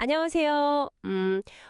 안녕하세요.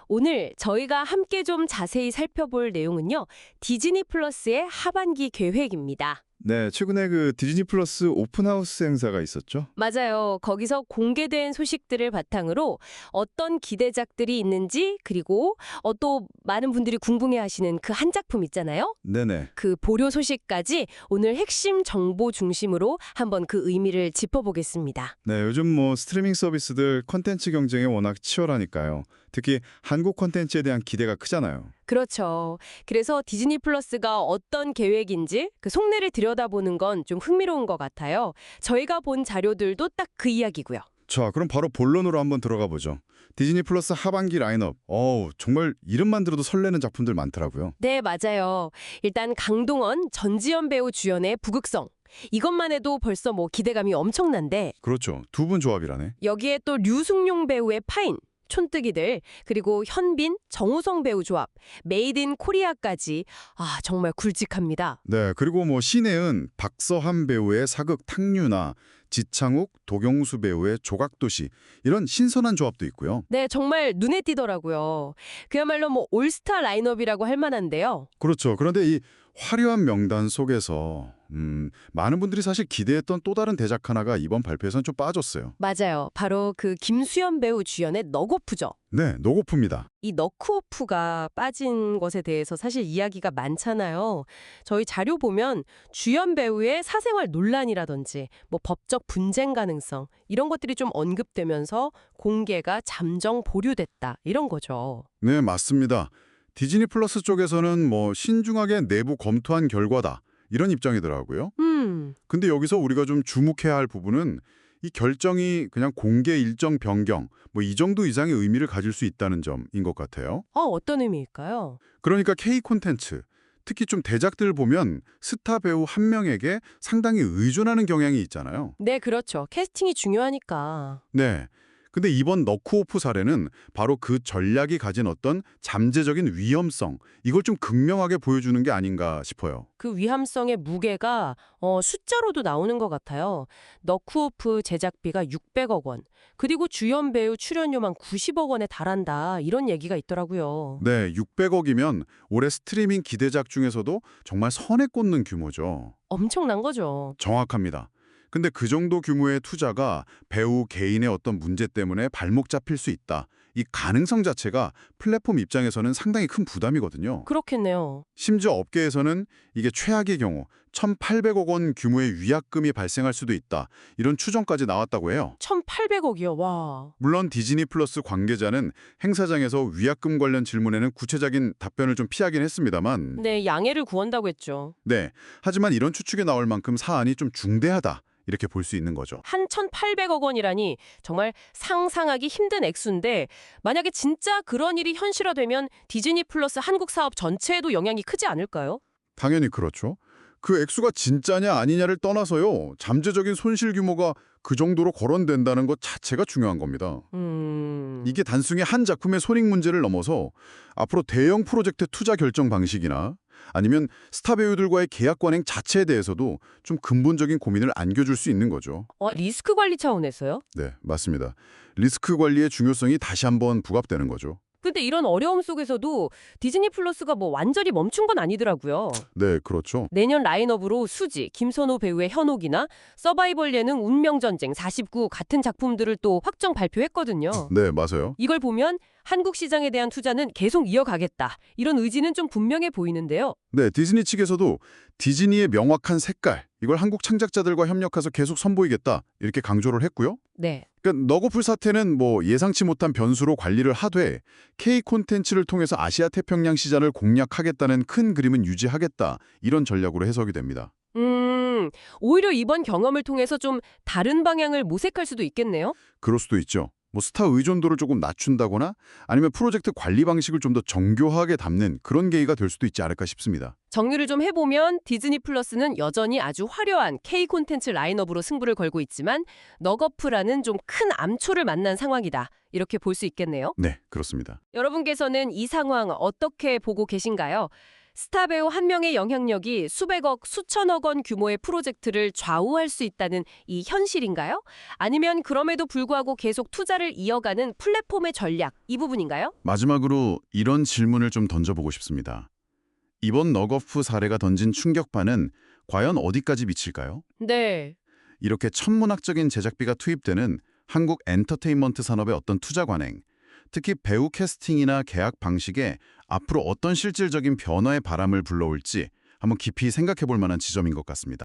오늘 저희가 함께 좀 자세히 살펴볼 내용은요. 디즈니 플러스의 하반기 계획입니다. 네, 최근에 그 디즈니 플러스 오픈하우스 행사가 있었죠? 맞아요. 거기서 공개된 소식들을 바탕으로 어떤 기대작들이 있는지 그리고 또 많은 분들이 궁금해하시는 그 한 작품 있잖아요. 네네. 그 보료 소식까지 오늘 핵심 정보 중심으로 한번 그 의미를 짚어보겠습니다. 네, 요즘 뭐 스트리밍 서비스들 콘텐츠 경쟁이 워낙 치열하니까요. 특히 한국 콘텐츠에 대한 기대가 크잖아요. 그렇죠. 그래서 디즈니 플러스가 어떤 계획인지 그 속내를 들여다보는 건 좀 흥미로운 것 같아요. 저희가 본 자료들도 딱 그 이야기고요. 자, 그럼 바로 본론으로 한번 들어가 보죠. 디즈니 플러스 하반기 라인업. 정말 이름만 들어도 설레는 작품들 많더라고요. 네, 맞아요. 일단 강동원, 전지현 배우 주연의 부극성. 이것만 해도 벌써 뭐 기대감이 엄청난데 그렇죠. 두 분 조합이라네. 여기에 또 류승룡 배우의 파인, 촌뜨기들, 그리고 현빈, 정우성 배우 조합, 메이드 인 코리아까지 정말 굵직합니다. 네, 그리고 뭐 신혜은, 박서한 배우의 사극 탕류나 지창욱, 도경수 배우의 조각도시 이런 신선한 조합도 있고요. 네, 정말 눈에 띄더라고요. 그야말로 뭐 올스타 라인업이라고 할 만한데요. 그렇죠. 그런데 이 화려한 명단 속에서 많은 분들이 사실 기대했던 또 다른 대작 하나가 이번 발표에선 좀 빠졌어요. 맞아요. 바로 그 김수현 배우 주연의 넉오프죠. 네, 노고프입니다. 이 너크오프가 빠진 것에 대해서 사실 이야기가 많잖아요. 저희 자료 보면 주연 배우의 사생활 논란이라든지 뭐 법적 분쟁 가능성 이런 것들이 좀 언급되면서 공개가 잠정 보류됐다 이런 거죠. 네, 맞습니다. 디즈니 플러스 쪽에서는 뭐 신중하게 내부 검토한 결과다 이런 입장이더라고요. 근데 여기서 우리가 좀 주목해야 할 부분은 이 결정이 그냥 공개 일정 변경 뭐 이 정도 이상의 의미를 가질 수 있다는 점인 것 같아요. 어떤 의미일까요? 그러니까 K 콘텐츠, 특히 좀 대작들 보면 스타 배우 한 명에게 상당히 의존하는 경향이 있잖아요. 네, 그렇죠. 캐스팅이 중요하니까. 네. 근데 이번 너크오프 사례는 바로 그 전략이 가진 어떤 잠재적인 위험성, 이걸 좀 극명하게 보여주는 게 아닌가 싶어요. 그 위험성의 무게가 숫자로도 나오는 것 같아요. 너크오프 제작비가 600억 원, 그리고 주연 배우 출연료만 90억 원에 달한다 이런 얘기가 있더라고요. 네, 600억이면 올해 스트리밍 기대작 중에서도 정말 선에 꽂는 규모죠. 엄청난 거죠. 정확합니다. 근데 그 정도 규모의 투자가 배우 개인의 어떤 문제 때문에 발목 잡힐 수 있다. 이 가능성 자체가 플랫폼 입장에서는 상당히 큰 부담이거든요. 그렇겠네요. 심지어 업계에서는 이게 최악의 경우 1,800억 원 규모의 위약금이 발생할 수도 있다. 이런 추정까지 나왔다고 해요. 1,800억이요. 와. 물론 디즈니 플러스 관계자는 행사장에서 위약금 관련 질문에는 구체적인 답변을 좀 피하긴 했습니다만 네, 양해를 구한다고 했죠. 네. 하지만 이런 추측이 나올 만큼 사안이 좀 중대하다. 이렇게 볼 수 있는 거죠. 한 1,800억 원이라니 정말 상상하기 힘든 액수인데 만약에 진짜 그런 일이 현실화되면 디즈니 플러스 한국 사업 전체에도 영향이 크지 않을까요? 당연히 그렇죠. 그 액수가 진짜냐 아니냐를 떠나서요. 잠재적인 손실 규모가 그 정도로 거론된다는 것 자체가 중요한 겁니다. 이게 단순히 한 작품의 손익 문제를 넘어서 앞으로 대형 프로젝트 투자 결정 방식이나 아니면 스타 배우들과의 계약 관행 자체에 대해서도 좀 근본적인 고민을 안겨줄 수 있는 거죠. 리스크 관리 차원에서요? 네, 맞습니다. 리스크 관리의 중요성이 다시 한번 부각되는 거죠. 근데 이런 어려움 속에서도 디즈니 플러스가 뭐 완전히 멈춘 건 아니더라고요. 네, 그렇죠. 내년 라인업으로 수지, 김선호 배우의 현옥이나 서바이벌 예능 운명전쟁 49 같은 작품들을 또 확정 발표했거든요. 네, 맞아요. 이걸 보면 한국 시장에 대한 투자는 계속 이어가겠다. 이런 의지는 좀 분명해 보이는데요. 네, 디즈니 측에서도 디즈니의 명확한 색깔, 이걸 한국 창작자들과 협력해서 계속 선보이겠다 이렇게 강조를 했고요. 네. 그러니까 너고풀 사태는 뭐 예상치 못한 변수로 관리를 하되 K 콘텐츠를 통해서 아시아 태평양 시장을 공략하겠다는 큰 그림은 유지하겠다 이런 전략으로 해석이 됩니다. 오히려 이번 경험을 통해서 좀 다른 방향을 모색할 수도 있겠네요. 그럴 수도 있죠. 뭐 스타 의존도를 조금 낮춘다거나 아니면 프로젝트 관리 방식을 좀 더 정교하게 담는 그런 계기가 될 수도 있지 않을까 싶습니다. 정리를 좀 해보면 디즈니 플러스는 여전히 아주 화려한 K 콘텐츠 라인업으로 승부를 걸고 있지만 너거프라는 좀 큰 암초를 만난 상황이다. 이렇게 볼 수 있겠네요. 네, 그렇습니다. 여러분께서는 이 상황 어떻게 보고 계신가요? 스타 배우 한 명의 영향력이 수백억, 수천억 원 규모의 프로젝트를 좌우할 수 있다는 이 현실인가요? 아니면 그럼에도 불구하고 계속 투자를 이어가는 플랫폼의 전략, 이 부분인가요? 마지막으로 이런 질문을 좀 던져보고 싶습니다. 이번 넉오프 사례가 던진 충격파는 과연 어디까지 미칠까요? 네. 이렇게 천문학적인 제작비가 투입되는 한국 엔터테인먼트 산업의 어떤 투자 관행, 특히 배우 캐스팅이나 계약 방식에 앞으로 어떤 실질적인 변화의 바람을 불러올지 한번 깊이 생각해 볼 만한 지점인 것 같습니다.